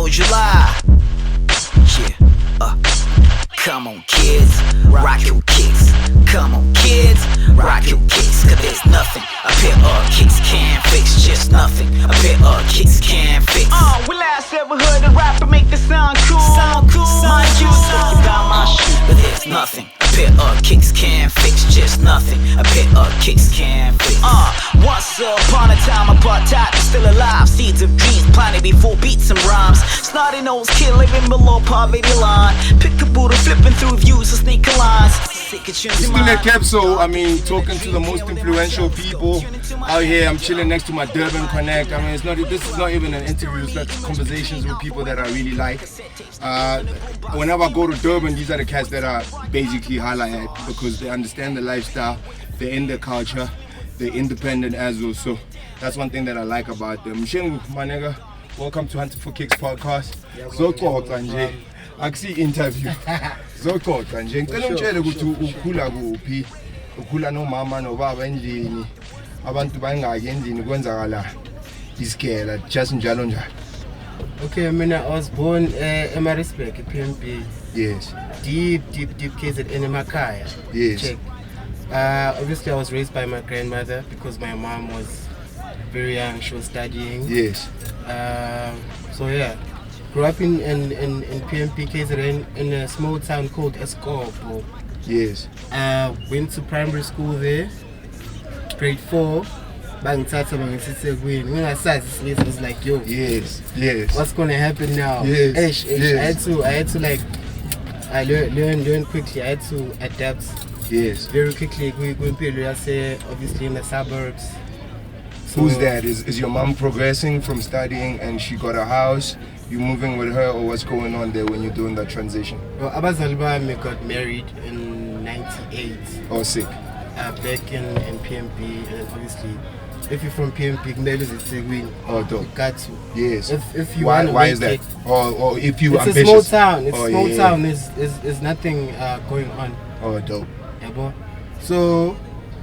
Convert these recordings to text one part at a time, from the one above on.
of July. Yeah, come on kids, rock your kicks. Come on kids, rock your kicks. Cause there's nothing a pair of kicks can fix. Just nothing a pair of kicks can fix. We last ever heard a rapper make it sound cool. Mind you, talking about my shit. But there's nothing a pair of kicks can fix. Just nothing a pair of kicks can fix. Once upon a time, apartheid was still alive. Seeds of dreams planted before beats and rhymes. Snotty nose kid living below poverty line. Pick a Buddha flipping through views of sneaker lines. Still at Capsule, I mean, talking to the most influential people out here. I'm chilling next to my Durban Connect. I mean, this is not even an interview, it's like conversations with people that I really like. Whenever I go to Durban, these are the cats that I basically highlight at because they understand the lifestyle, they're in the culture, they're independent as well. So that's one thing that I like about them. Mshengusmb, my nigga, welcome to Hunter for Kicks podcast. Zoxoxa nje, akusi interview. Zoxoxa nje, ngicela ungitshele ukuthi ukhula kuphi, ukhula nomama nobaba endlini, abantu bangaki endlini kwenzakala isikela just njalo njalo. Okay, I mean, I was born in Maritzburg, PMP. Yes. Deep KZN in Makaya. Yes. Check. Obviously, I was raised by my grandmother because my mom was very young. She was studying. Yes. So yeah, grew up in PMP KZN in a small town called Escopo. Yes. Went to primary school there, grade 4. Bangithatha bangisithekweni ngingasazi isilisa was like yo yes what's gonna happen now. Yes. I had to like I learn quickly. I had to adapt very quickly. Obviously in the suburbs. So who's that? Is your mom progressing from studying and she got a house? You moving with her, or what's going on there when you're doing that transition? Well, abazali bami got married in 98. Oh, sick. Back in PMP, and obviously if you're from PMP, oh, dope. You got to. Yes. If you why is that? Or if you it's ambitious. A small town. It's a small town. There's nothing going on. Oh, dope. Yeah, bro. So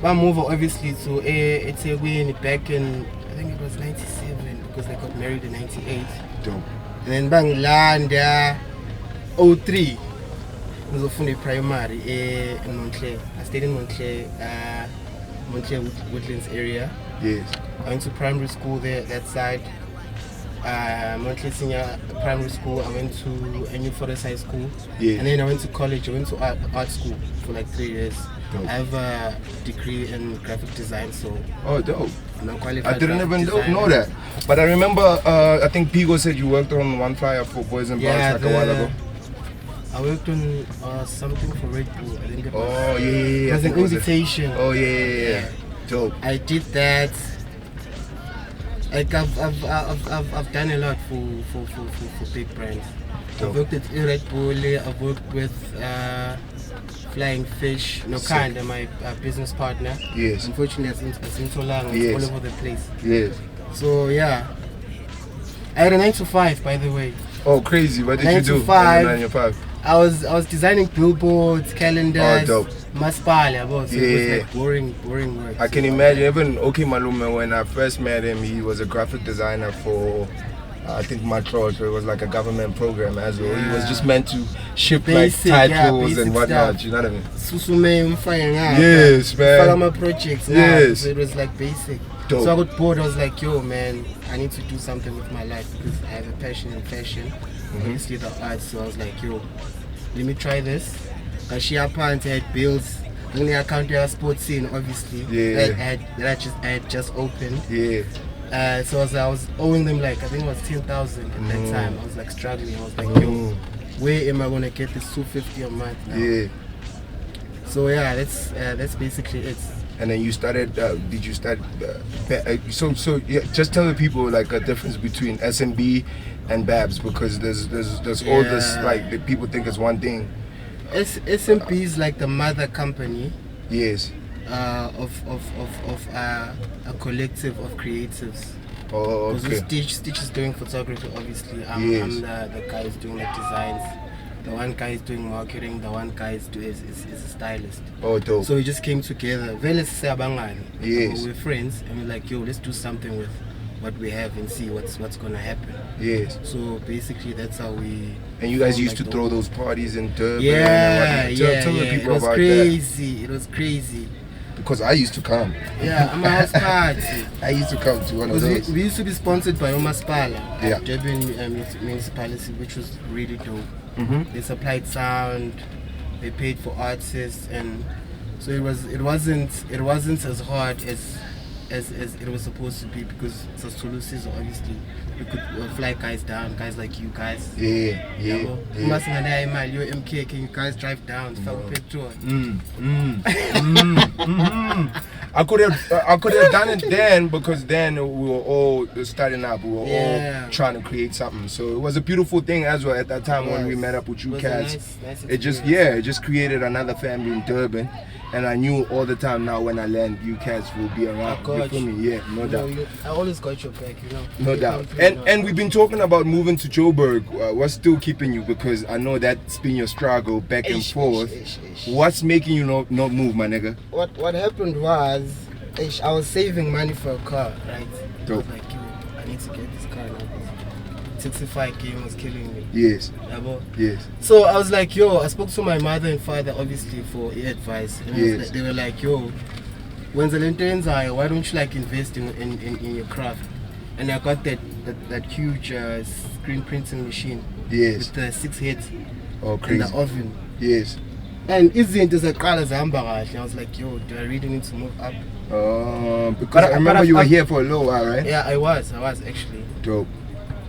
I moved obviously to Ethekwini back in I think it was 97 because they got married in 98. Dope. And then Banglanda 03. I was from the primary in Montclair. I stayed in Montclair Woodlands area. Yes. I went to primary school there, that side. Montclair Senior Primary School. I went to New Forest High School. Yes. And then I went to college. I went to art school for like 3 years. Dope. I have a degree in graphic design, so. Oh, dope. I'm qualified. I didn't even know that. But I remember, I think Pigo said you worked on one flyer for Boys and Bars like a while ago. I worked on something for Red Bull. I think it was. Oh, yeah. It was an invitation. Oh, yeah. Dope. I did that. Like I've done a lot for big brands. Dope. I've worked at Red Bull. I've worked with Flying Fish, Nokanda, my business partner. Yes. Unfortunately, it's in so long. It's all over the place. Yes. So yeah, I had a 9 to 5, by the way. Oh, crazy! What did you do? 9 to 5. I was designing billboards, calendars, dope. Maspala, boss. So it was like boring work. I can imagine. Even OK Malume, when I first met him, he was a graphic designer for I think Metro, so it was like a government program as well. He was just meant to ship basic, like titles and whatnot. Stuff. You know what I mean? Susume, yes, man. My projects. Yes. So it was like basic. Dope. So I got bored. I was like, yo, man, I need to do something with my life because I have a passion in fashion. Obviously the arts. So I was like, yo, let me try this. Cause she had bills. Only account a sports scene, obviously. Yeah. I had just opened. Yeah. So I was owing them like I think it was 10,000 at that time. I was like struggling. I was like, yo, where am I gonna get this 250 a month now? Yeah. So yeah, that's basically it. And then you started. Did you start? So yeah. Just tell the people like a difference between SMB and Babs because there's all this like that people think it's one thing. SMP is like the mother company. Yes. Of a collective of creatives. Oh, okay. Stitch is doing photography, obviously. I'm the guy who's doing the designs. The one guy is doing marketing. The one guy is a stylist. Oh, dope. So we just came together. Yes. We're friends, and we're like, yo, let's do something with what we have and see what's gonna happen. Yes. So basically, that's how we. And you guys formed, used like, to throw those parties in Durban. Yeah, and yeah, tell the yeah. people It was about crazy. It was crazy. that. Because I used to come. Yeah, I'm a house party. I used to come to one of Because those. we used to be sponsored by Umaspala, Yeah. Durban municipality, which was really dope. Mm-hmm. They supplied sound, they paid for artists, and so it wasn't as hard as it was supposed to be, because Sasulusis obviously we could fly guys down, guys like you guys. Yeah. You MK, can you guys drive down, fell petrol. I could have done it then, because then we were all starting up. We were all trying to create something. So it was a beautiful thing as well at that time when we met up with you It was cats. a nice It just created another family in Durban. And I knew all the time now when I land, you cats will be around. You feel me? Yeah, no doubt. I always got your back, No doubt. And we've been talking about moving to Joburg. What's still keeping you? Because I know that's been your struggle back and forth. What's making you not move, my nigga? What happened was, I was saving money for a car, right? Dope. I was like, yo, I need to get this car now. 65 game was killing me. Yes. Yabo? Yes. So I was like, yo, I spoke to my mother and father obviously for advice. And Yes. they were like, yo, when the lanterns are, why don't you like invest in your craft? And I got that huge screen printing machine. Yes. With the 6 heads Oh, and crazy. the oven. Yes. And izinto zaqala zihamba kahle. I was like, yo, do I really need to move up? Because I remember you were here for a little while, right? Yeah, I was actually. Dope.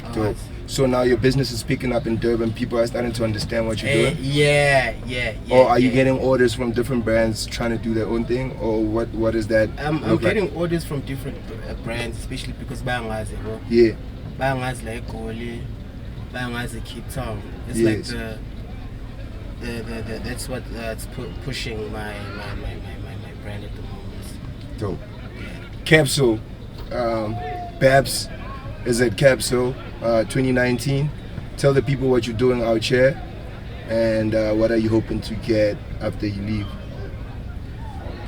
I Dope. was. So now your business is picking up in Durban. People are starting to understand what you're doing. Yeah. Or are you getting orders from different brands trying to do their own thing, or what is that? I'm look like? getting orders from different brands, especially because bayangazi, bro. Yeah. Bayangazi like Goli, bayangazi Cape Town. It's Yes. like the that's what it's pushing my brand at the moment. Dope. Capsule. Babs is at Capsule 2019. Tell the people what you're doing out here, and what are you hoping to get after you leave?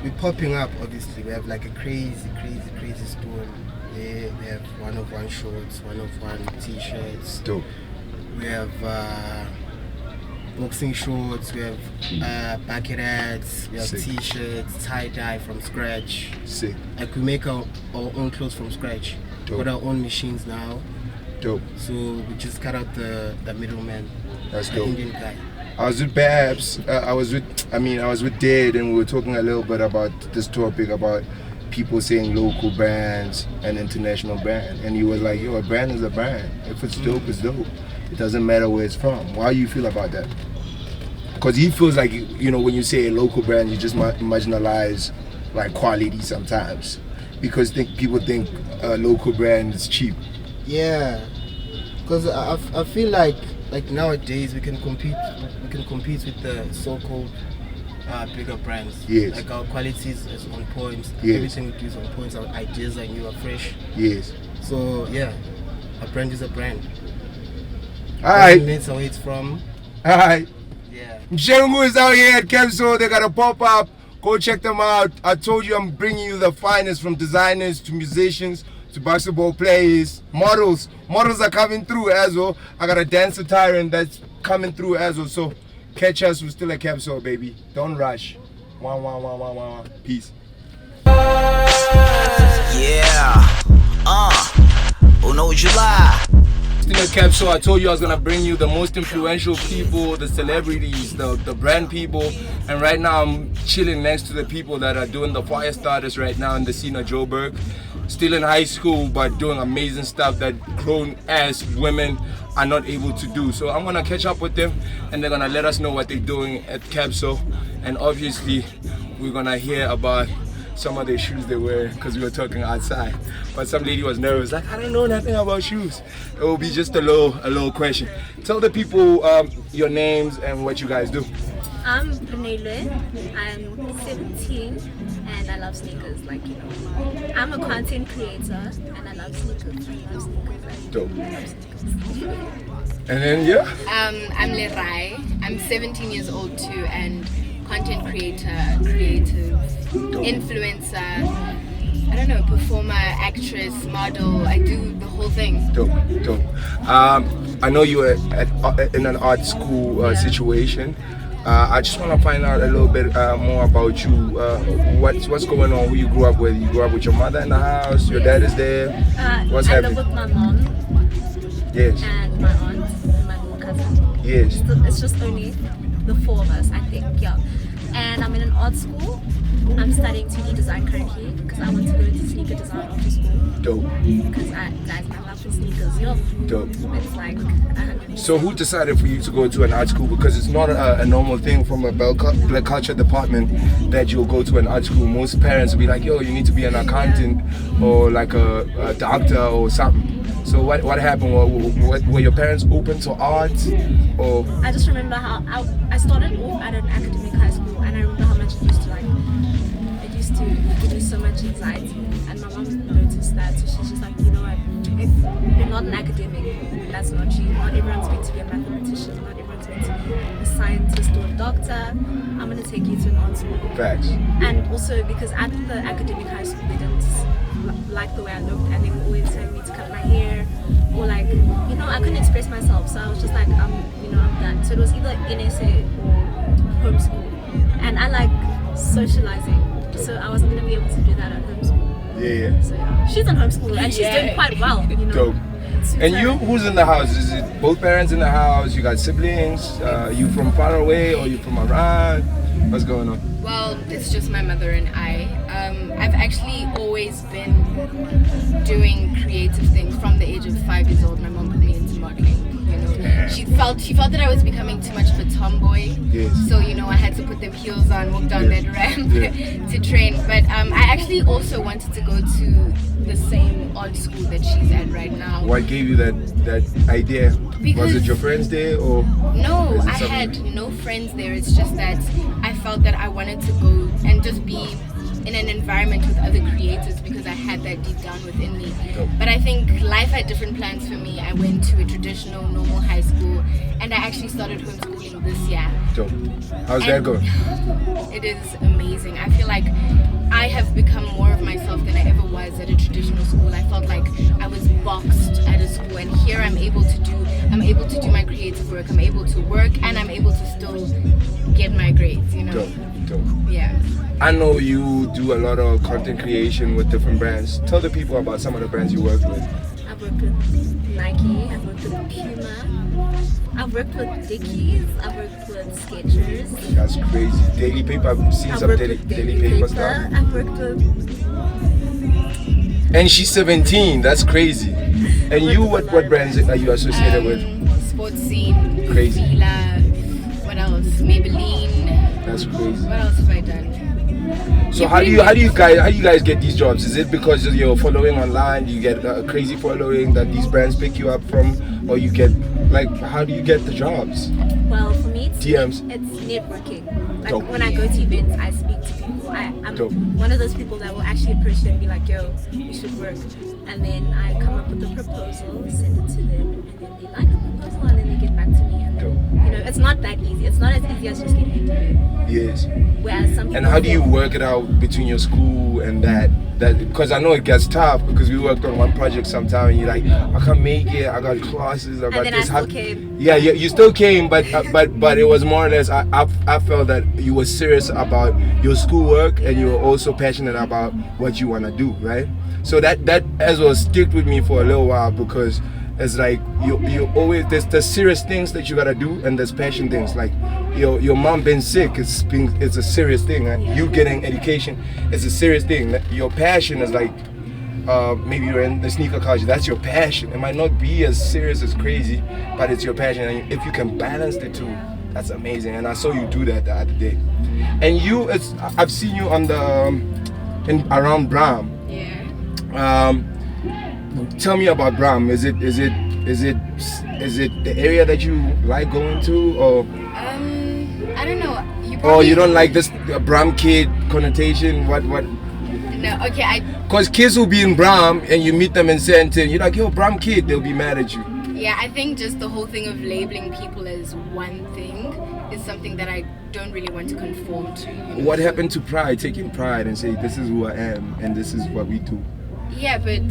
We're popping up, obviously. We have like a crazy store. Yeah, we have one-of-one shorts, one-of-one t-shirts. Dope. We have boxing shorts, we have bucket hats, we have Sick. t-shirts, tie-dye from scratch. Sick. Like we make our own clothes from scratch. Dope. Got our own machines now. Dope. So we just cut out the middleman. That's the dope. Indian guy. I was with Babs. I was with Dad, and we were talking a little bit about this topic about people saying local brands and international brand, and he was like, "Yo, a brand is a brand. If it's dope, it's dope. It doesn't matter where it's from." How do you feel about that? Because he feels like, you know, when you say a local brand, you just marginalize like quality sometimes, because people think a local brand is cheap. Yeah, because I feel like nowadays we can compete with the so-called bigger brands. Yes. Like our quality is on point. Yes. Everything we do is on point. Our ideas are new, are fresh. Yes. So yeah, a brand is a brand. Alright. That's where it's from. Alright. Yeah. Mshengusmb is out here at Capsule. They got a pop-up. Go check them out. I told you I'm bringing you the finest, from designers to musicians to basketball players, models. Models are coming through as well. I got a dancer tyrant that's coming through as well. So catch us. We're still at Capsule, baby. Don't rush. Wah. Peace. Yeah. No July. Still at Capsule. I told you I was gonna bring you the most influential people, the celebrities, the brand people, and right now I'm chilling next to the people that are doing the fire starters right now in the scene of Joburg. Still in high school, but doing amazing stuff that grown ass women are not able to do. So I'm gonna catch up with them, and they're gonna let us know what they're doing at Capsule, and obviously we're gonna hear about some of the shoes they wear, because we were talking outside. But some lady was nervous, like, I don't know nothing about shoes. It will be just a little question. Tell the people your names and what you guys do. I'm Reneilloe. I'm 17 and I love sneakers. Like, you know, I'm a content creator and I love sneakers. Dope. And then I'm Lerai. I'm 17 years old too, and content creator, creative, influencer, I don't know, performer, actress, model. I do the whole thing. Dope. I know you were in an art school situation. I just want to find out a little bit more about you. What's going on? Who you grew up with? You grew up with your mother in the house. Your dad is there. What's I happening? live with my mom Yes. and my aunt and my little cousin. Yes. It's just only the four of us, I think. Yeah. And I'm in an art school. I'm studying 2D design currently because I want to go into sneaker design after school. Dope. Because I love the sneakers. Yo, Dope. it's like 100%. So who decided for you to go to an art school? Because it's not a normal thing from a black culture department that you'll go to an art school. Most parents will be like, yo, you need to be an accountant or like a doctor or something. So what happened? Were your parents open to art? Or I just remember how I started off at an academic high school, and I remember how much it used to give me so much anxiety. And my mom noticed that, so she's just like, you know what, if you're not an academic, that's not you. Not everyone's meant to be a mathematician, not everyone's meant to be a scientist or a doctor. I'm going to take you to an art school. facts? And also because at the academic high school, they didn't like the way I looked, and they were always telling me to cut my hair, or like, you know, I couldn't express myself, so I was just like, I'm done. So it was either NSA or homeschool, and I like socializing, so I wasn't gonna be able to do that at homeschool. Yeah. So yeah, she's in homeschool and she's doing quite well, you know. Dope. And you, who's in the house? Is it both parents in the house? You got siblings? You from far away or you from around? What's going on? Well, it's just my mother and I. I've actually always been doing creative things from the age of 5 years old. My mom put me into modeling. You know, she felt that I was becoming too much of a tomboy. Yes. So you know, I had to put them heels on, walk down Yes. that ramp Yeah. to train. But I actually also wanted to go to the same art school that she's at right now. What gave you that idea? Was Because- it your friends there or? No, Is it I something- had no friends there. It's just that I felt that I wanted to go and just be in an environment with other creators because I had that deep down within me. Dope. But I think life had different plans for me. I went to a traditional, normal high school, and I actually started homeschooling this year. Dope. How's that And going? It is amazing. I feel like I have become more of myself than I ever was at a traditional school. I felt like I was boxed at a school, and here I'm able to do my creative work. I'm able to work, and I'm able to still get my grades. You know. Dope. Yeah. I know you do a lot of content creation with different brands. Tell the people about some of the brands you work with. I've worked with Nike, I've worked with Puma, I've worked with Dickies, I've worked with Skechers. That's crazy. Daily Paper, I've seen I've some worked daily with paper stuff. I've worked with And she's 17, that's crazy. And you, what brands are you associated with? Sports Scene, Crazy. Fila, what else? Maybelline. That's crazy. What else have I done? So how do you guys get these jobs? Is it because of your following online? Do you get a crazy following that these brands pick you up from, or you get how do you get the jobs? Well, for me, it's DMs. It's networking. Like Dope. when I go to events, I speak to people. I'm Dope. one of those people that will actually approach them and be like, "Yo, we should work," and then I come up with a proposal, send it to them, and then they like the proposal, and then they get back to me. And Dope. you know, it's not that easy. It's not as easy as just getting into it. Yes. Whereas some people. And how do you work it out between your school and that because I know it gets tough because we worked on one project sometime and you're like, I can't make it, I got classes, I got And then I this. still came. Yeah, you still came, but it was more or less I felt that you were serious about your schoolwork and you were also passionate about what you want to do, right? So that as well sticked with me for a little while because it's like you always there's serious things that you gotta do and there's passion things like your mom being sick it's a serious thing, right? You getting education is a serious thing. Your passion is like maybe you're in the sneaker culture, that's your passion. It might not be as serious as crazy, but it's your passion, and if you can balance the two, that's amazing. And I saw you do that the other day. And I've seen you on around Bram. Yeah. Tell me about Bram. Is it the area that you like going to, or I don't know. you don't like this Bram kid connotation? What? No. Okay. Cause kids will be in Bram and you meet them in Sandton, you're like, yo, Bram kid, they'll be mad at you. Yeah, I think just the whole thing of labeling people as one thing is something that I don't really want to conform to. You know? What happened to pride? Taking pride and say, this is who I am and this is what we do. Yeah, but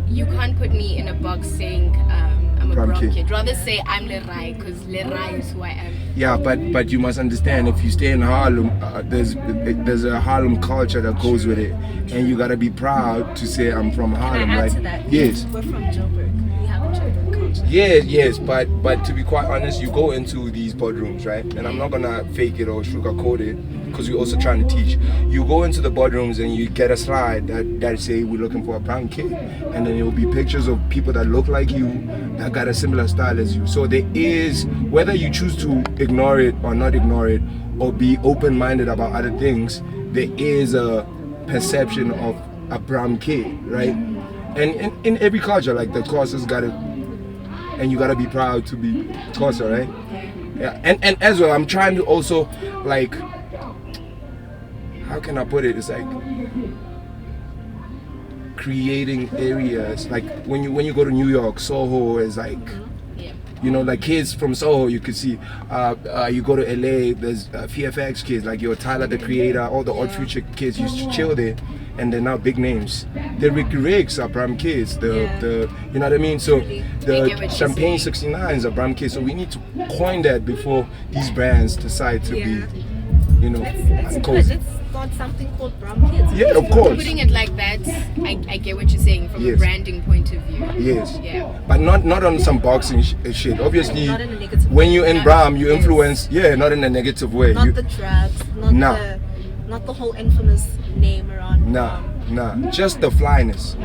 you can't put me in a box saying I'm a brown kid. Rather say I'm Lerai, because Lerai is who I am. Yeah, but you must understand, if you stay in Harlem, there's a Harlem culture that goes with it, and you gotta be proud to say I'm from Harlem, Can I add right? to that? Yes. We're from Joburg. We have a Joburg culture. Yes, but to be quite honest, you go into these boardrooms, right? And I'm not gonna fake it or sugarcoat it, because we're also trying to teach. You go into the boardrooms and you get a slide that say we're looking for a brown kid, and then it will be pictures of people that look like you, that got a similar style as you. So there is, whether you choose to ignore it or not ignore it, or be open-minded about other things, there is a perception of a brown kid, right? And in every culture, like the Xhosa's got it, and you gotta be proud to be Xhosa, right? Yeah, and as well, I'm trying to also, like, how can I put it? It's like creating areas, like when you go to New York, Soho is like, you know, like kids from Soho, you could see. You go to LA, there's VFX kids, like your Tyler the Creator, all the Odd Future kids used to chill there, and they're now big names. The Ricky Riggs are brown kids. The you know what I mean. So the Champagne 69s are brown kids. So we need to coin that before these brands decide to be, you know, Let's start something called brown kids. Yeah, of course. Putting it like that, I get what you're saying from a branding point of view. Yes. Yeah. But not on some boxing shit. Obviously, Not in a negative when way. you're in Bram, you influence. Yeah, not in a negative way. Not the drugs, Nah. not the whole infamous name around. Nah, just the flyness.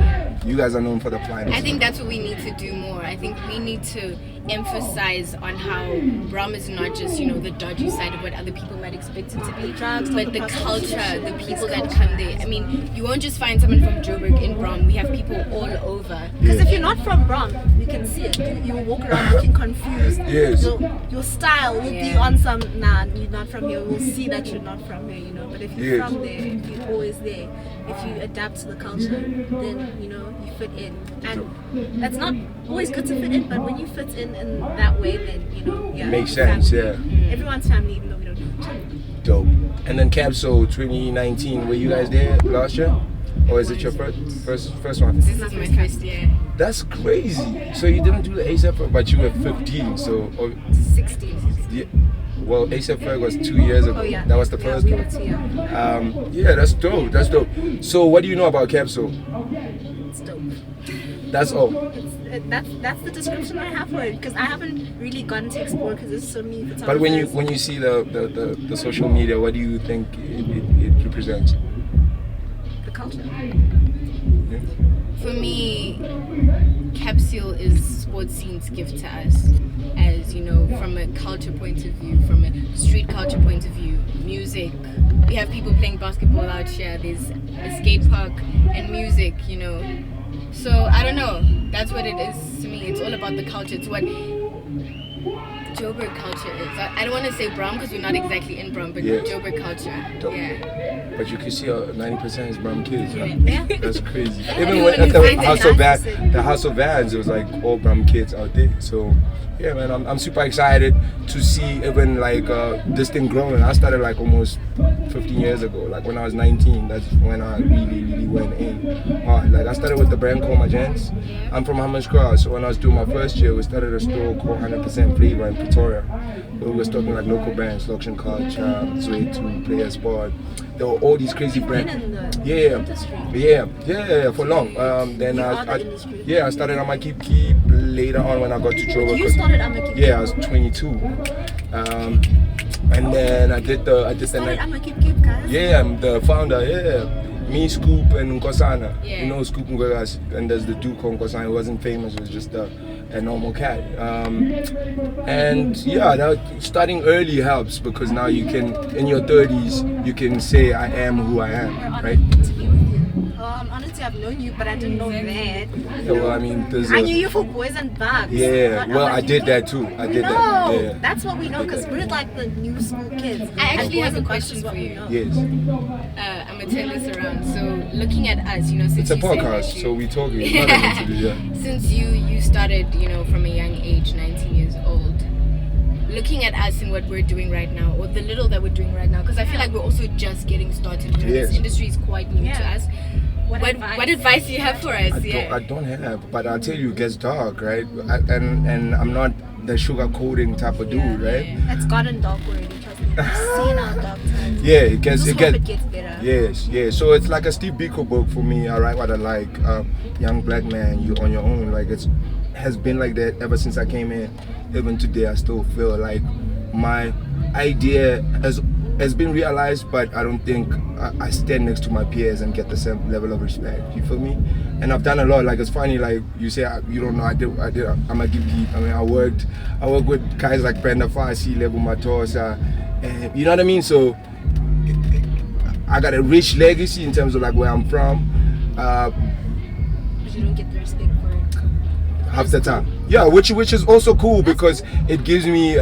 You guys are known for the flyness. I think that's what we need to do more. I think we need to emphasize on how Bram is not just, you know, the dodgy side of what other people might expect it to be, but the culture, the people that come there. I mean, you won't just find someone from Joburg in Bram. We have people all over. Because if you're not from Bram, you can see it. You will walk around looking confused. Yes. Your style will be on some, nah, you're not from here. We'll see that you're not from here, you know. But if you're from there, if you're always there, if you adapt to the culture, then, you know, you fit in. And that's not always good to fit in, but when you fit in that way, then, you know, yeah. Makes sense, family. Everyone's family, even though we don't know each other. Dope. And then Capsule 2019, were you guys there last year? Or is it your first one? This is my first year. That's crazy. So you didn't do the ASAP, but you were 15, so... 16. Yeah. Well, ASAP Ferg was 2 years ago. Oh, yeah. That was the first we one. were too young. Yeah, that's dope. That's dope. So what do you know about Capsule? It's dope. That's all. That's the description I have for it, because I haven't really gotten to explore, because there's so many photographers. But when you see the social media, what do you think it represents? The culture. Yeah. For me, Capsule is sports scene's gift to us. As you know, from a culture point of view, from a street culture point of view, music. We have people playing basketball out here. There's a skate park and music, you know. So I don't know. That's what it is to me. It's all about the culture. It's what Joburg culture is. I don't want to say Bram because we're not exactly in Bram, but Joburg culture. Dope. Yeah. But you can see 90% is brown kids. Right? Yeah. That's crazy. Even Anyone when who at the finds House it of nice Vans, the House of Vans, it was like all brown kids out there. So yeah, man, I'm super excited to see even like this thing growing. I started like almost 15 years ago. Like when I was 19, that's when I really went in hard. Like I started with the brand called Mshengusmb. I'm from Hammanskraal, so when I was doing my first year, we started a store called 100% Flavor in Pretoria. We were talking like local brands, Luxury Culture, Zway 2, Player Sport. There were all these crazy brands. Yeah, for long. Then I started on my Keep later on when I got to Joburg. You started on my Keep? Yeah, I was 22. And then I did the Started on my Keep, guys? Yeah, I'm the founder. Yeah. Me, Scoop, and Nkosana. Yeah. You know Scoop and Nkosana, and there's the Duke on Nkosana. It wasn't famous, it was just a normal cat. And yeah, that starting early helps because now you can, in your 30s, you can say I am who I am, right? To be with you. Honestly, I've known you, but I didn't know that. Yeah, well, I mean, I knew you for Boys and Bugs. Yeah, well, I did that too. I did that. Yeah. That's what we know because we're like the new school kids. I actually And have a Boys and Bugs question is what for we you. know. Yes. I'm gonna turn this around. So looking at us, you know, since It's a you said that podcast, you- so we talking. Not an interview, yeah. Since you started, you know, from a young age, 19 years old, looking at us and what we're doing right now, or the little that we're doing right now, because I feel like we're also just getting started. You know, Yes. this industry is quite new to us. What advice do you have for us? I don't have, but I'll tell you, it gets dark, right? And I'm not the sugar coating type of dude, right? It's gotten dark already. Trust me. I've seen our dark times. Yeah, it gets Just hope it gets better. Yes, yeah. So it's like a Steve Biko book for me. I write what I like. Young black man, you on your own. Like it's has been like that ever since I came in. Even today, I still feel like my idea has been realized, but I don't think I stand next to my peers and get the same level of respect. You feel me? And I've done a lot. Like it's funny. Like you say, you don't know. I did. I'm a give deep. I mean, I worked with guys like Brenda Fassi, Level Matosa, and you know what I mean. So I got a rich legacy in terms of like where I'm from. But you don't get the respect for it. Half the time, yeah, which is also cool because it gives me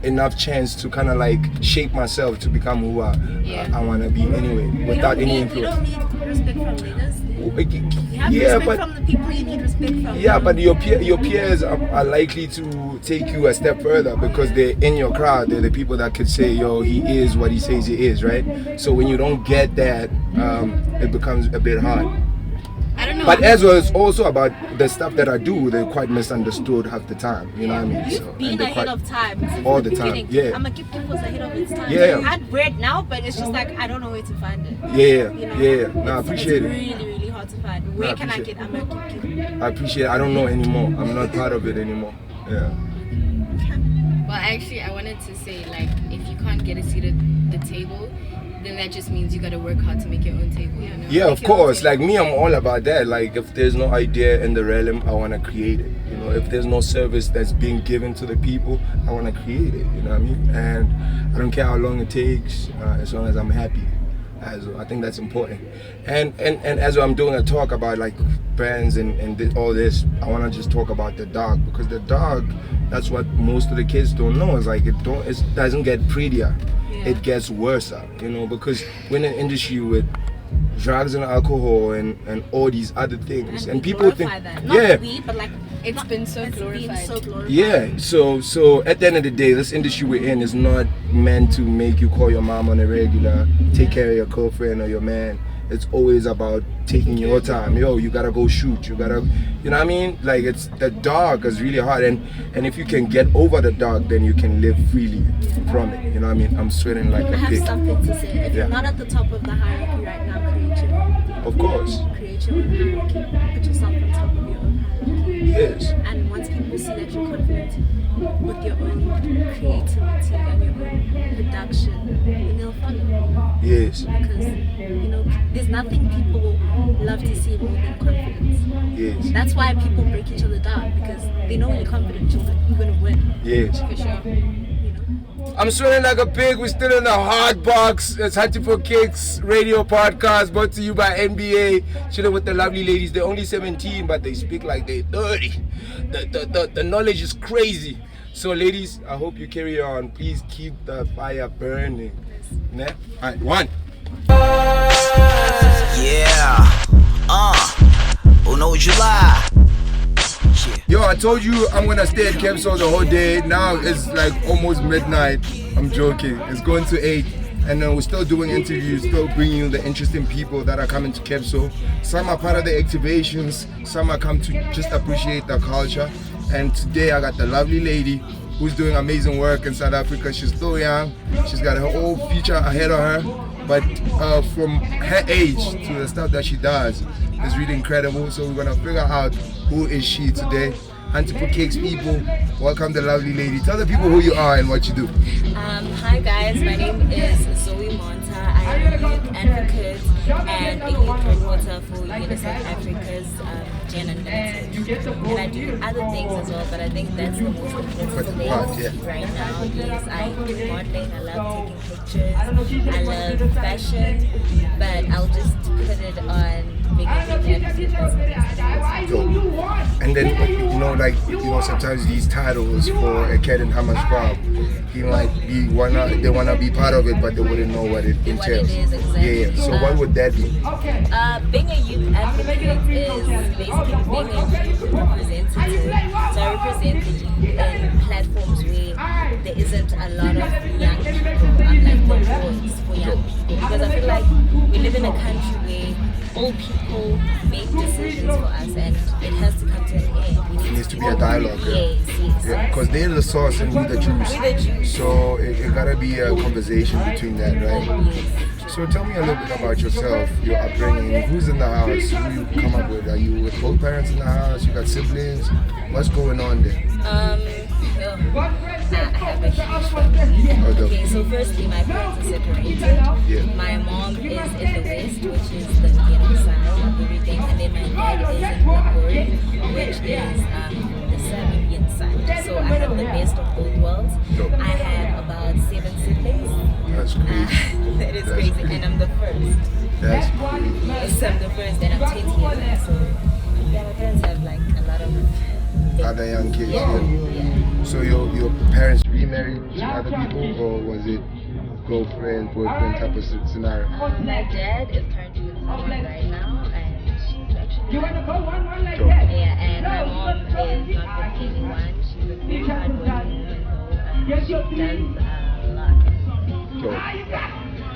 enough chance to kind of like shape myself to become who I want to be anyway, without any influence. You don't need respect from leaders. You have Yeah, respect but from the people you need respect from. yeah, but your peers are likely to take you a step further because they're in your crowd. They're the people that could say, yo, he is what he says he is, right? So when you don't get that, it becomes a bit hard. I don't know. But as well, it's also about the stuff that I do. They're quite misunderstood half the time. You know what I mean? You've been they're ahead of time. Since all the the time, beginning. yeah. I'm a Kip was ahead of its time. Yeah. I'd wear it now, but it's just like I don't know where to find it. Yeah, You know? yeah. No, I appreciate it's it. really, really hard to find. Where can I appreciate get I'm a Kip? I appreciate it. I don't know anymore. I'm not part of it anymore. Yeah. Well, actually, I wanted to say, like, if you can't get a seat at the table, then that just means you gotta work hard to make your own table, you know? Yeah, of course. Like me, I'm all about that. Like if there's no idea in the realm, I want to create it. You know, if there's no service that's being given to the people, I want to create it. You know what I mean? And I don't care how long it takes, as long as I'm happy. I think that's important. And as I'm doing a talk about like brands and all this, I want to just talk about the dark, because the dark, that's what most of the kids don't know. Is like it doesn't get prettier. It gets worse, you know, because we're in an industry with drugs and alcohol and all these other things, and people think that. Not we, but like It's been so glorified. yeah, so at the end of the day, this industry we're in is not meant to make you call your mom on a regular, take care of your girlfriend or your man. It's always about taking your time. Yo, you gotta go shoot. You gotta, you know what I mean? Like it's the dark is really hard, and if you can get over the dark, then you can live freely from it. You know what I mean? I'm sweating like I a have pig. something to say. If Yeah. you're not at the top of the hierarchy right now, create your own. Of course. Create your own hierarchy. Put yourself on top of your own hierarchy. Yes. And once people see that you're confident with your own creativity and your own production, then they'll follow. Yes. Because, you know, there's nothing people love to see more than confidence. Yes. That's why people break each other down, because they know when you're confident, you're going to win. Yes. For sure. You know? I'm sweating like a pig. We're still in the hard box. It's Hunting for Kicks radio podcast brought to you by NBA. Chilling with the lovely ladies. They're only 17, but they speak like they're 30. The knowledge is crazy. So, ladies, I hope you carry on. Please keep the fire burning. Nah? All right, one. Uno July. Yo, I told you I'm gonna stay at Capsule the whole day. Now it's like almost midnight. I'm joking. It's going to 8. And then we're still doing interviews, still bringing you the interesting people that are coming to Capsule. Some are part of the activations, some are come to just appreciate the culture. And today I got the lovely lady who's doing amazing work in South Africa. She's still young. She's got her whole future ahead of her. But from her age to the stuff that she does is really incredible. So we're gonna figure out who is she today. Hunting for Kicks people, welcome the lovely lady. Tell the people who you are and what you do. Hi guys, my name is Zoe Monta. I am a youth advocate and a youth promoter for UNICEF Africa's Gen Unlimited. And I do other things as well, but I think that's the most important thing right now is I do modeling, I love taking pictures, I love fashion, but I'll just put it on being a youth advocate. And then, sometimes these titles for a kid in Mshengusmb, he might be they wanna be part of it, but they wouldn't know what it entails. What it is exactly. Yeah. So what would that be? Being a youth advocate is basically being a youth representative. So I represent the youth in platforms where a lot of young people, like the voice for young people, because I feel like we live in a country where old people make decisions for us, and it has to come to an end. It needs to be a dialogue. Yes. Yeah, because they're the sauce and we the juice. So it gotta be a conversation between that, right? So tell me a little bit about yourself, your upbringing. Who's in the house? Who you come up with? Are you with both parents in the house? You got siblings? What's going on there? I have a huge family. Okay, so firstly, my parents are separated. Yeah. My mom is in the west, which is the ghetto side of everything, and then my dad is in Lerai, which is the Serbian side. So I have the best of both worlds. I have about 7 siblings. That's crazy. That is crazy, and I'm the first. That's crazy. Yes, I'm the first, and I'm 20 years old. So yeah, my parents have like a lot of Other young kids. yeah. So your parents remarried to other people, or was it girlfriend, boyfriend type of scenario? My dad is currently with someone right now, and she's actually Dope. yeah, and my mom is not with anyone. She's a very hardworking woman, though, and she does a lot. Dope.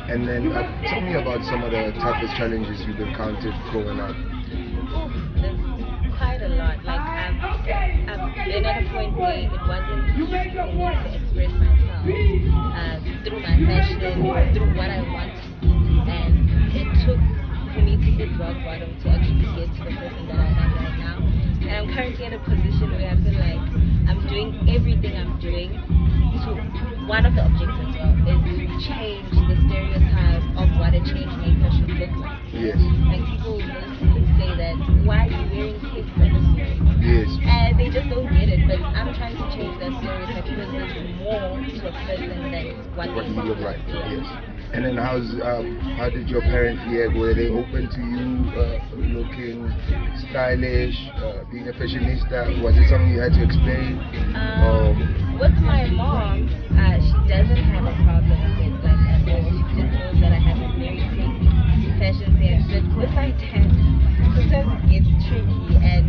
And then tell me about some of the toughest challenges you've encountered growing up. There's quite a lot. Like I've been at a point where it wasn't easy for me to express myself through my fashion, through what I want to be, and it took for me to hit rock bottom to actually get to the person that I am right now. And I'm currently in a position where I feel like I'm doing everything I'm doing to one of the objectives as well is to change the stereotype of what a change-maker should look like. Yes. Like people mostly say that, why are you wearing kids accessories? Yes. And they just don't get it, but I'm trying to change that stereotype because there's more to a person than what What they you look like. Yeah. Yes. And then how did your parents react? Were they open to you looking stylish, being a fashionista? Was it something you had to explain? With my mom, she doesn't have a problem with it, like at all. She just knows that I have a very sexy fashion sense. But with my dad, sometimes it gets tricky, and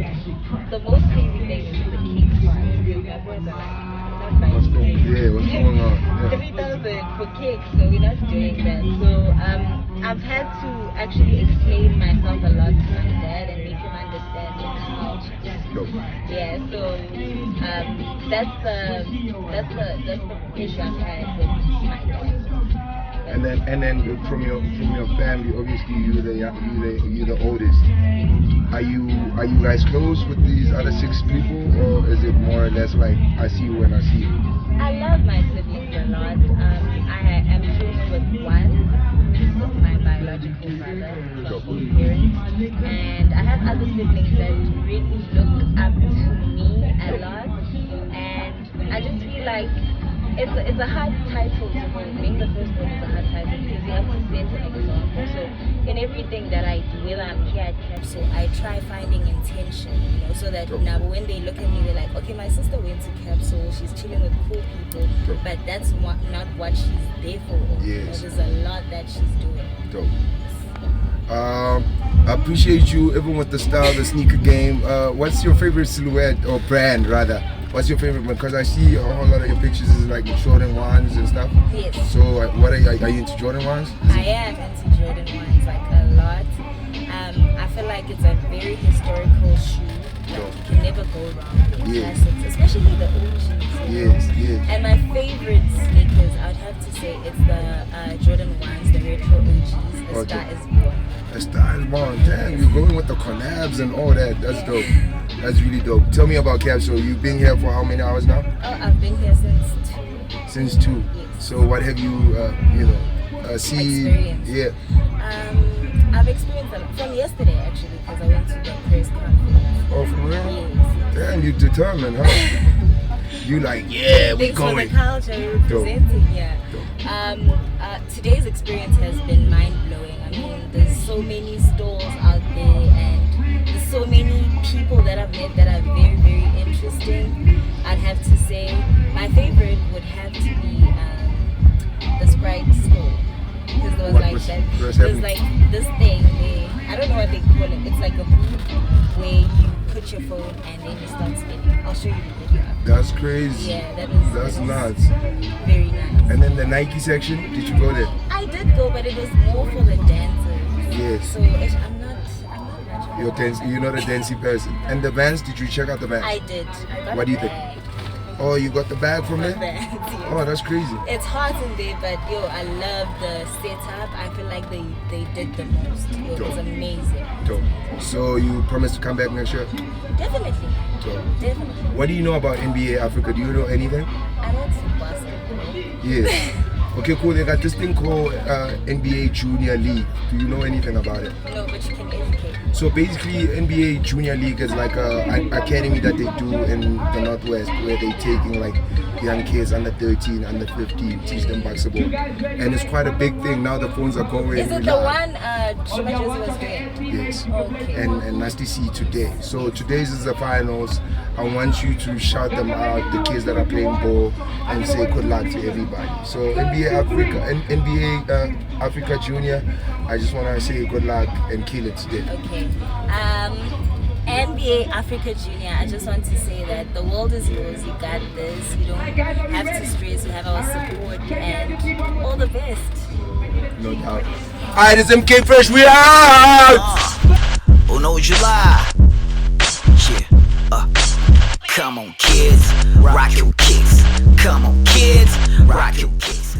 the most crazy thing is the cake part, because my boys are like, What's going on? Yeah. 3,000 for cake, so we're not doing that. So I've had to actually explain myself a lot to my dad and make him understand the culture. Dope. Yeah, so that's the issue I've had with my dad. And then from your family, obviously you're the oldest. Are you guys close with these other 6 people, or is it more or less like I see you when I see you? I love my siblings a lot. I am close with one, with my biological brother, from both parents, and I have other siblings that really look up to me a lot, and I just feel like it's a hard title to hold. Being the first one is a hard title because you have to set an example. So in everything that I do, whether I'm here at Capsule, I try finding intention, so that now when they look at me, they're like, okay, my sister went to Capsule, she's chilling with cool people, but that's not what she's there for. Yes. There's a lot that she's doing. Dope. I appreciate you, even with the style, the sneaker game. What's your favorite silhouette or brand rather? What's your favorite one? Because I see a whole lot of your pictures is like Jordan 1s and stuff. Yes. So what are you into Jordan 1s? I am into Jordan 1s like a lot. I feel like it's a very historical shoe. You can never go wrong with classics, especially the OGs. Yes. And my favorite sneakers, I would have to say it's the Jordan 1s, the retro OGs. The Star is Born. The Star is Born. Damn, you're going with the collabs and all that. That's dope. That's really dope. Tell me about Capsule. You've been here for how many hours now? Oh, I've been here since 2. Since 2. Yes. So what have you, seen? Experienced. Yeah. I've experienced a lot. From yesterday, actually, because I went to the press conference. Oh, for real? Yes. Damn, you determined, huh? You like, yeah, we Thanks going. for the culture you're representing, yeah. Today's experience has been mind-blowing. I mean, there's so many stores out there, and there's so many people that I've met that are very, very interesting. I'd have to say my favorite would have to be the Sprite store. because there was What like was- that. what's There's happening? like this thing. I don't know what they call it. It's like a booth where you put your phone and then you start spinning. I'll show you the video. That's crazy. Yeah, that was That's nuts. very nice. And then the Nike section, did you go there? I did go, but it was more for the dancers. Yes. So I'm not much. You're not a dancey person. And the Vans, did you check out the Vans? I did. I got What do you a think? bag. Oh, you got the bag from The there? bags, yes. Oh, that's crazy. It's hot in there, but yo, I love the setup. I feel like they did the most. Yo, it was Dope. amazing. Dope. So you promise to come back next year? Definitely. Dope. Definitely. What do you know about NBA Africa? Do you know anything? I went to basketball. Yes. Okay, cool. They got this thing called NBA Junior League. Do you know anything about it? No, but you can educate me. So basically, NBA Junior League is like an academy that they do in the Northwest, where they taking like young kids under 13, under 15, teach them basketball, and it's quite a big thing. Now the phones are going. Is it the one Shimajosi was doing? Yes. Okay. And Nasty C today. So today's is the finals. I want you to shout them out, the kids that are playing ball, and say good luck to everybody. So NBA Africa and NBA Africa Junior, I just want to say good luck and kill it today. Okay. NBA Africa Junior, I just want to say that the world is yours. You got this. You don't have to stress. You have our support, and all the best. No doubt. Alright, it's MK Fresh. We out. Oh no, July. Yeah. Come on, kids. Rock your kicks. Come on, kids. Rock your kicks.